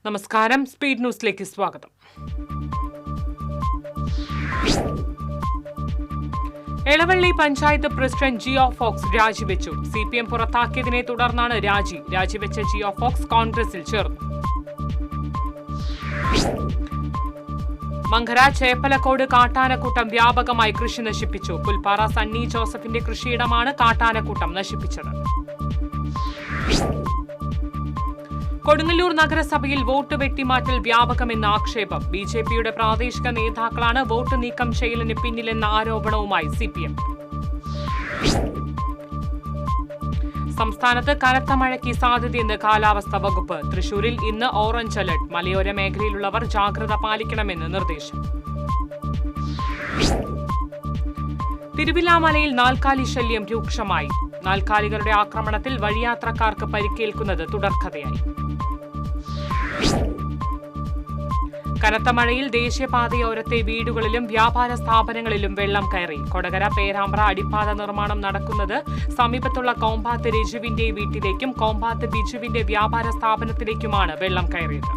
നമസ്കാരം. സ്പീഡ് ന്യൂസിലേക്ക് സ്വാഗതം. എളവള്ളി പഞ്ചായത്ത് പ്രസിഡന്റ് ജിയോ ഫോക്സ് രാജിവെച്ചു. CPM പുറത്താക്കിയതിനെ തുടർന്നാണ് രാജിവെച്ച ജിയോ ഫോക്സ് കോൺഗ്രസിൽ ചേർന്നു. മങ്കര ചേപ്പലക്കോട് കാട്ടാനക്കൂട്ടം വ്യാപകമായി കൃഷി നശിപ്പിച്ചു. പുൽപ്പാറ സണ്ണി ജോസഫിന്റെ കൃഷിയിടമാണ് കാട്ടാനക്കൂട്ടം നശിപ്പിച്ചത്. കൊടുങ്ങല്ലൂർ നഗരസഭയിൽ വോട്ട് വെട്ടിമാറ്റൽ വ്യാപകമെന്ന ആക്ഷേപം. BJPയുടെ പ്രാദേശിക നേതാക്കളാണ് വോട്ട് നീക്കം ചെയ്യലിന് പിന്നിലെന്ന ആരോപണവുമായി CPM. സംസ്ഥാനത്ത് കനത്ത മഴയ്ക്ക് സാധ്യതയെന്ന് കാലാവസ്ഥാ വകുപ്പ്. തൃശൂരിൽ ഇന്ന് ഓറഞ്ച് അലർട്ട്. മലയോര മേഖലയിലുള്ളവർ ജാഗ്രത പാലിക്കണമെന്ന് നിർദ്ദേശം. തിരുവില്ലാമലയിൽ നാൽക്കാലി ശല്യം രൂക്ഷമായി. നാൽക്കാലികളുടെ ആക്രമണത്തിൽ വഴിയാത്രക്കാർക്ക് പരിക്കേൽക്കുന്നത് തുടർക്കഥയായി. കനത്ത മഴയിൽ ദേശീയപാതയോരത്തെ വീടുകളിലും വ്യാപാര സ്ഥാപനങ്ങളിലും വെള്ളം കയറി. കൊടകര പേരാമ്പ്ര അടിപ്പാത നിർമ്മാണം നടക്കുന്നത് സമീപത്തുള്ള കോമ്പാത്ത് രജുവിന്റെ വീട്ടിലേക്കും കോമ്പാത്ത് ബിജുവിന്റെ വ്യാപാര സ്ഥാപനത്തിലേക്കുമാണ് വെള്ളം കയറിയത്.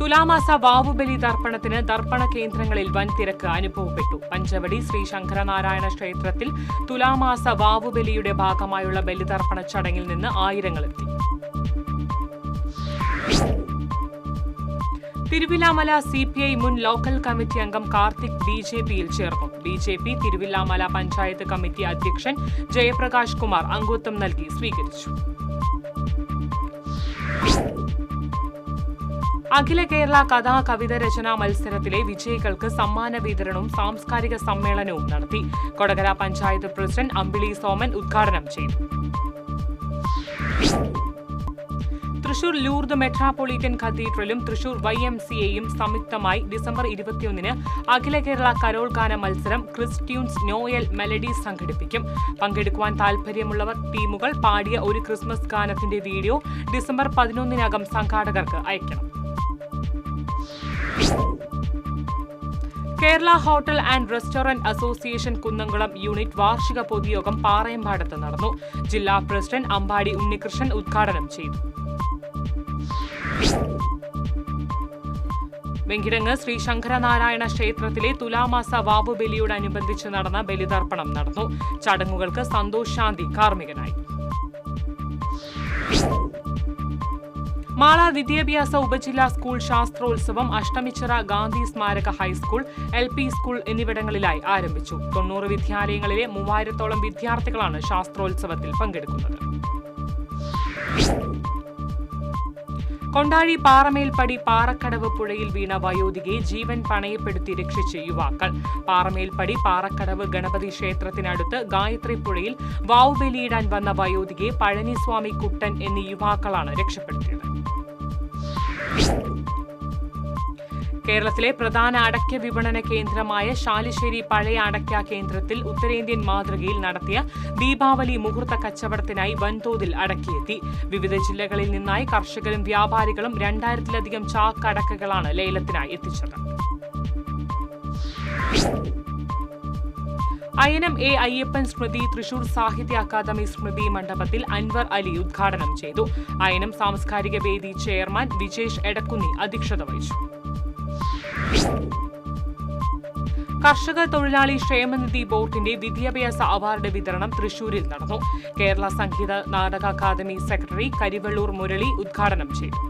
തുലാമാസ വാവുബലി തർപ്പണത്തിന് തർപ്പണ കേന്ദ്രങ്ങളിൽ വൻ തിരക്ക് അനുഭവപ്പെട്ടു. പഞ്ചവടി ശ്രീ ശങ്കരനാരായണ ക്ഷേത്രത്തിൽ തുലാമാസ വാവുബലിയുടെ ഭാഗമായുള്ള ബലിതർപ്പണ ചടങ്ങിൽ നിന്ന് ആയിരങ്ങളെത്തി. തിരുവില്ലാമല CPI മുൻ ലോക്കൽ കമ്മിറ്റി അംഗം കാർത്തിക് BJPയിൽ ചേർന്നു. BJP തിരുവില്ലാമല പഞ്ചായത്ത് കമ്മിറ്റി അധ്യക്ഷൻ ജയപ്രകാശ് കുമാർ അംഗത്വം നൽകി സ്വീകരിച്ചു. അഖില കേരള കഥാ കവിത രചനാ മത്സരത്തിലെ വിജയികൾക്ക് സമ്മാന വിതരണവും സാംസ്കാരിക സമ്മേളനവും നടത്തി. കൊടകര പഞ്ചായത്ത് പ്രസിഡന്റ് അമ്പിളി സോമൻ ഉദ്ഘാടനം ചെയ്തു. തൃശൂർ ലൂർദ് മെട്രോപൊളിറ്റൻ കത്തീഡ്രലും തൃശൂർ YMCAയും സംയുക്തമായി ഡിസംബർ 21 അഖില കേരള കരോൾ ഗാന മത്സരം ക്രിസ് ട്യൂൺസ് നോയൽ മെലഡീസ് സംഘടിപ്പിക്കും. പങ്കെടുക്കുവാൻ താൽപര്യമുള്ളവർ ടീമുകൾ പാടിയ ഒരു ക്രിസ്മസ് ഗാനത്തിന്റെ വീഡിയോ ഡിസംബർ 11 സംഘാടകർക്ക് അയക്കണം. Kerala hotel and restaurant association Kunnamkulam unit വാർഷിക പൊതുയോഗം പാറയമ്പാടത്ത് നടന്നു. ജില്ലാ പ്രസിഡന്റ് അമ്പാടി ഉണ്ണികൃഷ്ണൻ ഉദ്ഘാടനം ചെയ്തു. വെങ്കിടങ്ങ് ശ്രീ ശങ്കരനാരായണ ക്ഷേത്രത്തിലെ തുലാമാസ വാവുബലിയോടനുബന്ധിച്ച് നടന്ന ബലിതർപ്പണം നടന്നു. ചടങ്ങുകൾക്ക് സന്തോഷ് ശാന്തി കാർമ്മികനായി. മാള വിദ്യാഭ്യാസ ഉപജില്ലാ സ്കൂൾ ശാസ്ത്രോത്സവം അഷ്ടമിച്ചിറ ഗാന്ധി സ്മാരക ഹൈസ്കൂൾ, LP സ്കൂൾ എന്നിവിടങ്ങളിലായി ആരംഭിച്ചു. 90 വിദ്യാലയങ്ങളിലെ 3000-ഓളം വിദ്യാർത്ഥികളാണ് ശാസ്ത്രോത്സവത്തിൽ പങ്കെടുക്കുന്നത്. കൊണ്ടാഴി പാറമേൽപ്പടി പാറക്കടവ് പുഴയിൽ വീണ വയോധികയെ ജീവൻ പണയപ്പെടുത്തി രക്ഷിച്ച് യുവാക്കൾ. പാറമേൽപ്പടി പാറക്കടവ് ഗണപതി ക്ഷേത്രത്തിനടുത്ത് ഗായത്രി പുഴയിൽ വാവുബലിയിടാൻ വന്ന വയോധികയെ പഴനിസ്വാമി കുട്ടൻ എന്നീ യുവാക്കളാണ് രക്ഷപ്പെടുത്തിയത്. കേരളത്തിലെ പ്രധാന അടയ്ക്ക വിപണന കേന്ദ്രമായ ശാലിശ്ശേരി പഴയ അടയ്ക്ക കേന്ദ്രത്തിൽ ഉത്തരേന്ത്യൻ മാതൃകയിൽ നടത്തിയ ദീപാവലി മുഹൂർത്ത കച്ചവടത്തിനായി വൻതോതിൽ അടയ്ക്കയെത്തി. വിവിധ ജില്ലകളിൽ നിന്നായി കർഷകരും വ്യാപാരികളും 2000-ലധികം ചാക്ക് അടക്കകളാണ് ലേലത്തിനായി എത്തിച്ചത്. അയനം A. അയ്യപ്പൻ സ്മൃതി തൃശൂർ സാഹിത്യ അക്കാദമി സ്മൃതി മണ്ഡപത്തിൽ അൻവർ അലി ഉദ്ഘാടനം ചെയ്തു. അയനം സാംസ്കാരിക വേദി ചെയർമാൻ വിജേഷ് എടക്കുന്നി അധ്യക്ഷത വഹിച്ചു. കർഷക തൊഴിലാളി ക്ഷേമനിധി ബോർഡിന്റെ വിദ്യാഭ്യാസ അവാർഡ് വിതരണം തൃശൂരിൽ നടന്നു. കേരള സംഗീത നാടക അക്കാദമി സെക്രട്ടറി കരിവെള്ളൂർ മുരളി ഉദ്ഘാടനം ചെയ്തു.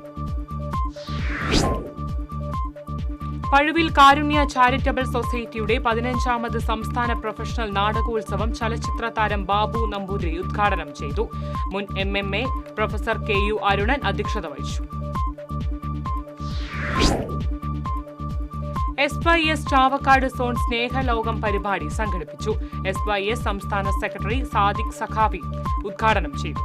പഴുവിൽ കാരുണ്യ ചാരിറ്റബിൾ സൊസൈറ്റിയുടെ 15ാമത് സംസ്ഥാന പ്രൊഫഷണൽ നാടകോത്സവം ചലച്ചിത്ര താരം ബാബു നമ്പൂതിരി ഉദ്ഘാടനം ചെയ്തു. മുൻ MMA പ്രൊഫസർ KU അരുണൻ അധ്യക്ഷത വഹിച്ചു. SYS ചാവക്കാട് സോൺ സ്നേഹലോകം പരിപാടി സംഘടിപ്പിച്ചു. SYS സംസ്ഥാന സെക്രട്ടറി സാദിഖ് സഖാവി ഉദ്ഘാടനം ചെയ്തു.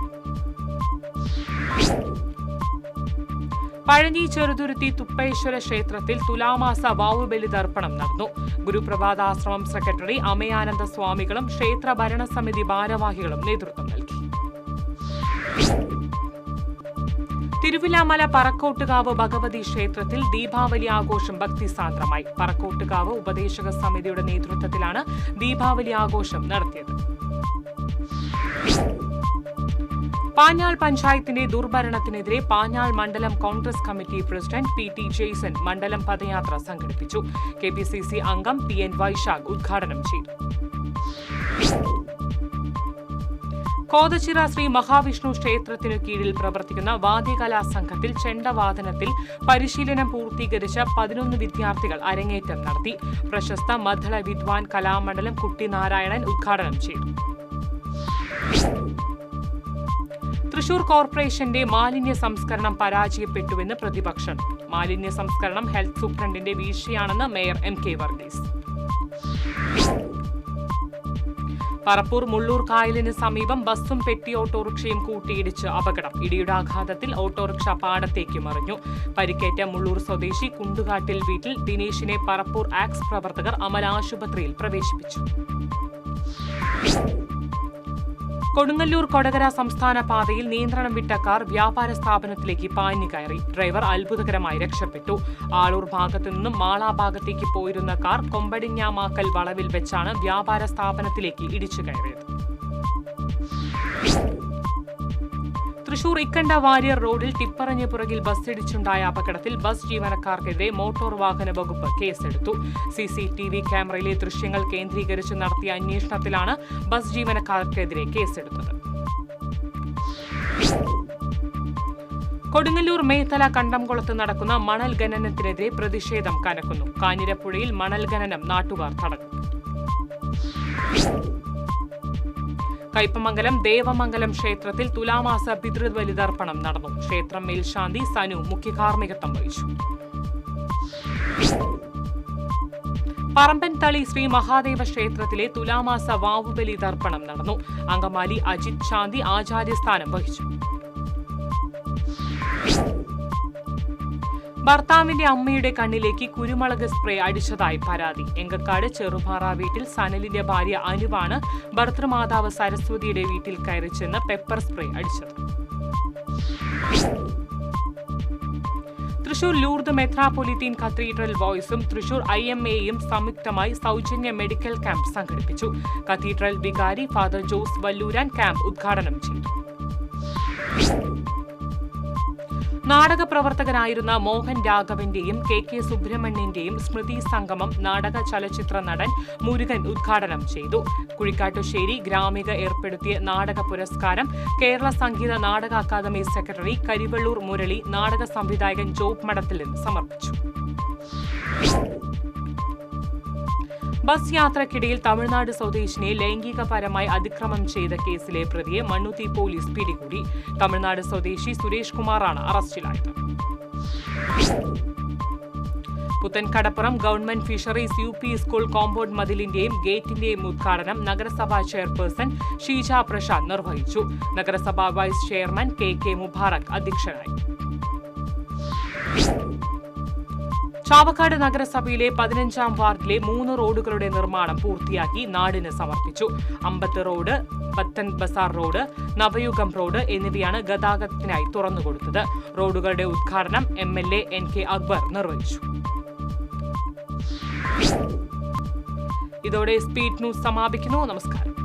പഴഞ്ഞി ചെറുതുരുത്തി തുപ്പേശ്വര ക്ഷേത്രത്തിൽ തുലാമാസ വാവുബലി തർപ്പണം നടന്നു. ഗുരുപ്രഭാതാശ്രമം സെക്രട്ടറി അമയാനന്ദ സ്വാമികളും ക്ഷേത്ര ഭരണസമിതി ഭാരവാഹികളും നേതൃത്വം നൽകി. തിരുവില്ലാമല പറക്കോട്ടുകാവ് ഭഗവതി ക്ഷേത്രത്തിൽ ദീപാവലി ആഘോഷം ഭക്തിസാന്ദ്രമായി. പറക്കോട്ടുകാവ് ഉപദേശക സമിതിയുടെ നേതൃത്വത്തിലാണ് ദീപാവലി ആഘോഷം നടത്തിയത്. പാഞ്ഞാൾ പഞ്ചായത്തിന്റെ ദുർഭരണത്തിനെതിരെ പാഞ്ഞാൾ മണ്ഡലം Congress committee president P T. Jaison മണ്ഡലം പദയാത്ര സംഘടിപ്പിച്ചു. കെ.പി.സി.സി അംഗം പി.എൻ. വൈശാഖ് ഉദ്ഘാടനം ചെയ്തു. കോതച്ചിറ ശ്രീ മഹാവിഷ്ണു ക്ഷേത്രത്തിനു കീഴിൽ പ്രവർത്തിക്കുന്ന വാദ്യകലാ സംഘത്തിൽ ചെണ്ടവാദനത്തിൽ പരിശീലനം പൂർത്തീകരിച്ച 11 വിദ്യാർത്ഥികൾ അരങ്ങേറ്റം നടത്തി. പ്രശസ്ത മദ്ദള വിദ്വാൻ കലാമണ്ഡലം കുട്ടിനാരായണൻ ഉദ്ഘാടനം ചെയ്തു. തൃശൂർ കോർപ്പറേഷന്റെ മാലിന്യ സംസ്കരണം പരാജയപ്പെട്ടുവെന്ന് പ്രതിപക്ഷം. മാലിന്യ സംസ്കരണം ഹെൽത്ത് സൂപ്രണ്ടിന്റെ വീഴ്ചയാണെന്ന് mayor M K Varghese. Parappur Mulloor കായലിന് സമീപം ബസ്സും പെട്ടി ഓട്ടോറിക്ഷയും കൂട്ടിയിടിച്ച് അപകടം. ഇടിയുടെ ആഘാതത്തിൽ ഓട്ടോറിക്ഷ പാടത്തേക്ക് മറിഞ്ഞു. പരിക്കേറ്റ മുള്ളൂർ സ്വദേശി കുണ്ടുകാട്ടിൽ വീട്ടിൽ ദിനേശിനെ പറപ്പൂർ ആക്സ് പ്രവർത്തകർ അമല ആശുപത്രിയിൽ പ്രവേശിപ്പിച്ചു. കൊടുങ്ങല്ലൂർ കൊടകര സംസ്ഥാന പാതയിൽ നിയന്ത്രണം വിട്ട കാർ വ്യാപാര സ്ഥാപനത്തിലേക്ക് പാഞ്ഞു കയറി. ഡ്രൈവർ അത്ഭുതകരമായി രക്ഷപ്പെട്ടു. ആളൂർ ഭാഗത്തു നിന്നും മാള ഭാഗത്തേക്ക് പോയിരുന്ന കാർ കൊമ്പടിഞ്ഞാമാക്കൽ വളവിൽ വെച്ചാണ് വ്യാപാര സ്ഥാപനത്തിലേക്ക് ഇടിച്ചു കയറിയത്. തൃശൂർ ഇക്കണ്ട വാര്യർ റോഡിൽ ടിപ്പറിന് പുറകിൽ ബസ്സിടിച്ചുണ്ടായ അപകടത്തിൽ ബസ് ജീവനക്കാർക്കെതിരെ മോട്ടോർ വാഹന വകുപ്പ് കേസെടുത്തു. CCTV ക്യാമറയിലെ ദൃശ്യങ്ങൾ കേന്ദ്രീകരിച്ച് നടത്തിയ അന്വേഷണത്തിലാണ് ബസ് ജീവനക്കാർക്കെതിരെ കേസെടുത്തത്. കൊടുങ്ങല്ലൂർ മേത്തല കണ്ടംകുളത്ത് നടക്കുന്ന മണൽ ഖനനത്തിനെതിരെ പ്രതിഷേധം കനക്കുന്നു. കാഞ്ഞിരപ്പുഴയിൽ മണൽ ഖനനം നാട്ടുകാർ തടഞ്ഞു. കയ്പമംഗലം ദേവമംഗലം ക്ഷേത്രത്തിൽ തുലാമാസ പിതൃബലിതർപ്പണം നടന്നു. ക്ഷേത്രം മേൽശാന്തി സനു മുഖ്യകാർമ്മികത്വം വഹിച്ചു. പറമ്പൻതളി ശ്രീ മഹാദേവ ക്ഷേത്രത്തിലെ തുലാമാസ വാവുബലി തർപ്പണം നടന്നു. അങ്കമാലി അജിത് ശാന്തി ആചാര്യസ്ഥാനം വഹിച്ചു. ഭർത്താവിന്റെ അമ്മയുടെ കണ്ണിലേക്ക് കുരുമുളക് സ്പ്രേ അടിച്ചതായി പരാതി. എങ്കക്കാട് ചെറുപാറ വീട്ടിൽ സനലിന്റെ ഭാര്യ അനുവാണ് ഭർത്തൃമാതാവ് സരസ്വതിയുടെ വീട്ടിൽ കയറി ചെന്ന് പെപ്പർ സ്പ്രേ അടിച്ചത്. തൃശൂർ ലൂർദ് മെത്രാപ്പൊലീത്തീൻ കത്തീഡ്രൽ വോയ്സും തൃശൂർ IMAയും സംയുക്തമായി സൗജന്യ മെഡിക്കൽ ക്യാമ്പ് സംഘടിപ്പിച്ചു. കത്തീഡ്രൽ വികാരി ഫാദർ ജോസ് വല്ലൂരാൻ ക്യാമ്പ് ഉദ്ഘാടനം ചെയ്തു. നാടക പ്രവർത്തകനായിരുന്ന മോഹൻ രാഘവന്റെയും KK സുബ്രഹ്മണ്യന്റെയും സ്മൃതി സംഗമം നാടക ചലച്ചിത്ര നടൻ മുരുകൻ ഉദ്ഘാടനം ചെയ്തു. കുഴിക്കാട്ടുശ്ശേരി ഗ്രാമിക ഏർപ്പെടുത്തിയ നാടക പുരസ്കാരം കേരള സംഗീത നാടക അക്കാദമി സെക്രട്ടറി കരിവള്ളൂർ മുരളി നാടക സംവിധായകൻ ജോബ് മഠത്തിലിന് സമർപ്പിച്ചു. ബസ് യാത്രക്കിടയിൽ തമിഴ്നാട് സ്വദേശിനെ ലൈംഗികപരമായി അതിക്രമം ചെയ്ത കേസിലെ പ്രതിയെ മണ്ണുത്തി പോലീസ് പിടികൂടി. തമിഴ്നാട് സ്വദേശി സുരേഷ് കുമാറാണ് അറസ്റ്റിലായത്. Puthenkadappuram government fisheries UP school compound മതിലിന്റെയും ഗേറ്റിന്റെയും ഉദ്ഘാടനം നഗരസഭാ ചെയർപേഴ്സൺ ഷീജ പ്രശാന്ത് നിർവഹിച്ചു. നഗരസഭാ വൈസ് ചെയർമാൻ KK മുബാറക് അധ്യക്ഷനായി. ചാവക്കാട് നഗരസഭയിലെ 15-ാം വാർഡിലെ 3 റോഡുകളുടെ നിർമ്മാണം പൂർത്തിയാക്കി നാടിന് സമർപ്പിച്ചു. അമ്പത്ത് road, Pathan Bazar road, Navayugam road എന്നിവയാണ് ഗതാഗതത്തിനായി തുറന്നുകൊടുത്തത്. റോഡുകളുടെ ഉദ്ഘാടനം MLA NK അക്ബർ നിർവഹിച്ചു. ഇതോടെ സ്പീഡ് ന്യൂസ് സമാപിക്കുന്നു. നമസ്കാരം.